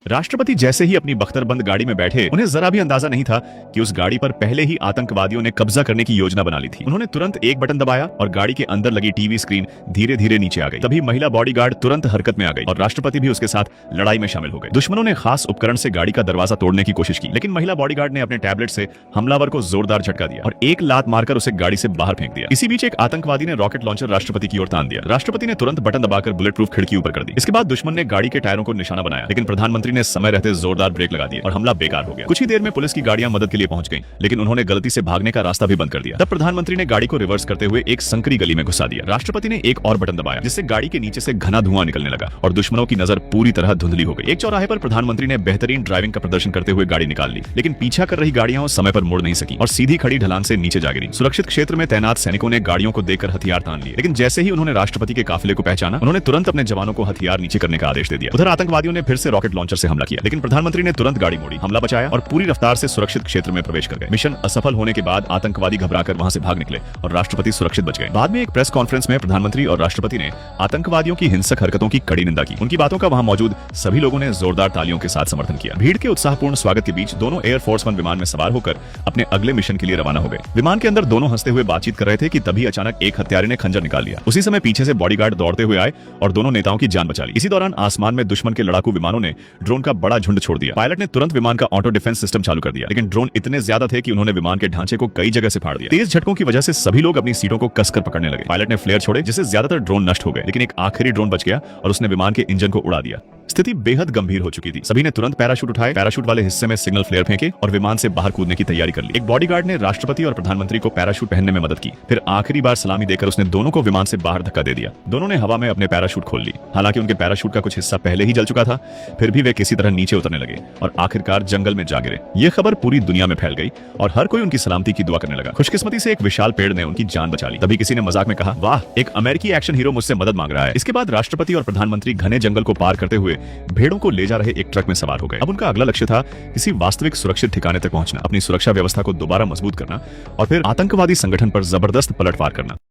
राष्ट्रपति जैसे ही अपनी बख्तरबंद गाड़ी में बैठे, उन्हें जरा भी अंदाजा नहीं था कि उस गाड़ी पर पहले ही आतंकवादियों ने कब्जा करने की योजना बना ली थी। उन्होंने तुरंत एक बटन दबाया और गाड़ी के अंदर लगी टीवी स्क्रीन धीरे धीरे नीचे आ गई। तभी महिला बॉडीगार्ड तुरंत हरकत में आ गई और राष्ट्रपति भी उसके साथ लड़ाई में शामिल हो गए। दुश्मनों ने खास उपकरण से गाड़ी का दरवाजा तोड़ने की कोशिश की, लेकिन महिला बॉडीगार्ड ने अपने टैबलेट से हमलावर को जोरदार झटका दिया और एक लात मारकर उसे गाड़ी से बाहर फेंक दिया। इसी बीच एक आतंकवादी ने रॉकेट लॉन्चर राष्ट्रपति की ओर तान दिया। राष्ट्रपति ने तुरंत बटन दबाकर बुलेट प्रूफ खिड़की ऊपर कर दी। इसके बाद दुश्मन ने गाड़ी के टायरों को निशाना बनाया, लेकिन प्रधानमंत्री ने समय रहते जोरदार ब्रेक लगा दिए और हमला बेकार हो गया। कुछ ही देर में पुलिस की गाड़ियां मदद के लिए पहुंच गईं, लेकिन उन्होंने गलती से भागने का रास्ता भी बंद कर दिया। तब प्रधानमंत्री ने गाड़ी को रिवर्स करते हुए एक संकरी गली में घुसा दिया। राष्ट्रपति ने एक और बटन दबाया, जिससे गाड़ी के नीचे से घना धुआं निकलने लगा और दुश्मनों की नजर पूरी तरह धुंधली हो गई। एक चौराहे पर प्रधानमंत्री ने बेहतरीन ड्राइविंग का प्रदर्शन करते हुए गाड़ी निकाल ली, लेकिन पीछा कर रही गाड़ियां समय पर मुड़ नहीं सकी और सीधी खड़ी ढलान से नीचे जा गिरी। सुरक्षित क्षेत्र में तैनात सैनिकों ने गाड़ियों को देखकर हथियार तान लिए, लेकिन जैसे ही उन्होंने राष्ट्रपति के काफिले को पहचाना, उन्होंने तुरंत अपने जवानों को हथियार नीचे करने का आदेश दे दिया। उधर आतंकवादियों ने फिर से रॉकेट लॉन्चर से हमला किया, लेकिन प्रधानमंत्री ने तुरंत गाड़ी मोड़ी, हमला बचाया और पूरी रफ्तार से सुरक्षित क्षेत्र में प्रवेश कर गए। मिशन असफल होने के बाद आतंकवादी घबराकर वहां से भाग निकले और राष्ट्रपति सुरक्षित बच गए। बाद में एक प्रेस कॉन्फ्रेंस में प्रधानमंत्री और राष्ट्रपति ने आतंकवादियों की हिंसक हरकतों की कड़ी निंदा की। उनकी बातों का वहां मौजूद सभी लोगों ने जोरदार तालियों के साथ समर्थन किया। भीड़ के उत्साहपूर्ण स्वागत के बीच दोनों एयरफोर्स वन विमान में सवार होकर अपने अगले मिशन के लिए रवाना हो गए। विमान के अंदर दोनों हंसते हुए बातचीत कर रहे थे कि तभी अचानक एक हत्यारे ने खंजर निकाल लिया। उसी समय पीछे से बॉडीगार्ड दौड़ते हुए आए और दोनों नेताओं की जान बचा ली। इसी दौरान आसमान में दुश्मन के लड़ाकू विमानों ने ड्रोन का बड़ा झुंड छोड़ दिया। पायलट ने तुरंत विमान का ऑटो डिफेंस सिस्टम चालू कर दिया, लेकिन ड्रोन इतने ज्यादा थे कि उन्होंने विमान के ढांचे को कई जगह से फाड़ दिया। तेज झटकों की वजह से सभी लोग अपनी सीटों को कसकर पकड़ने लगे। पायलट ने फ्लेयर छोड़े, जिससे ज्यादातर ड्रोन नष्ट हो गए, लेकिन एक आखिरी ड्रोन बच गया और उसने विमान के इंजन को उड़ा दिया। स्थिति बेहद गंभीर हो चुकी थी। सभी ने तुरंत पैराशूट उठाए, पैराशूट वाले हिस्से में सिग्नल फ्लेयर फेंके और विमान से बाहर कूदने की तैयारी कर ली। एक बॉडीगार्ड ने राष्ट्रपति और प्रधानमंत्री को पैराशूट पहनने में मदद की। फिर आखिरी बार सलामी देकर उसने दोनों को विमान से बाहर धक्का दे दिया। दोनों ने हवा में अपने पैराशूट खोल ली। हालांकि उनके पैराशूट का कुछ हिस्सा पहले ही जल चुका था, फिर भी वे किसी तरह नीचे उतरने लगे और आखिरकार जंगल में जा गिरे। ये खबर पूरी दुनिया में फैल गई और हर कोई उनकी सलामती की दुआ करने लगा। खुशकिस्मती से एक विशाल पेड़ ने उनकी जान बचा ली। तभी किसी ने मजाक में कहा, वाह, एक अमेरिकी एक्शन हीरो मुझसे मदद मांग रहा है। इसके बाद राष्ट्रपति और प्रधानमंत्री घने जंगल को पार करते हुए भेड़ों को ले जा रहे एक ट्रक में सवार हो गए। अब उनका अगला लक्ष्य था किसी वास्तविक सुरक्षित ठिकाने तक पहुंचना, अपनी सुरक्षा व्यवस्था को दोबारा मजबूत करना और फिर आतंकवादी संगठन पर जबरदस्त पलटवार करना।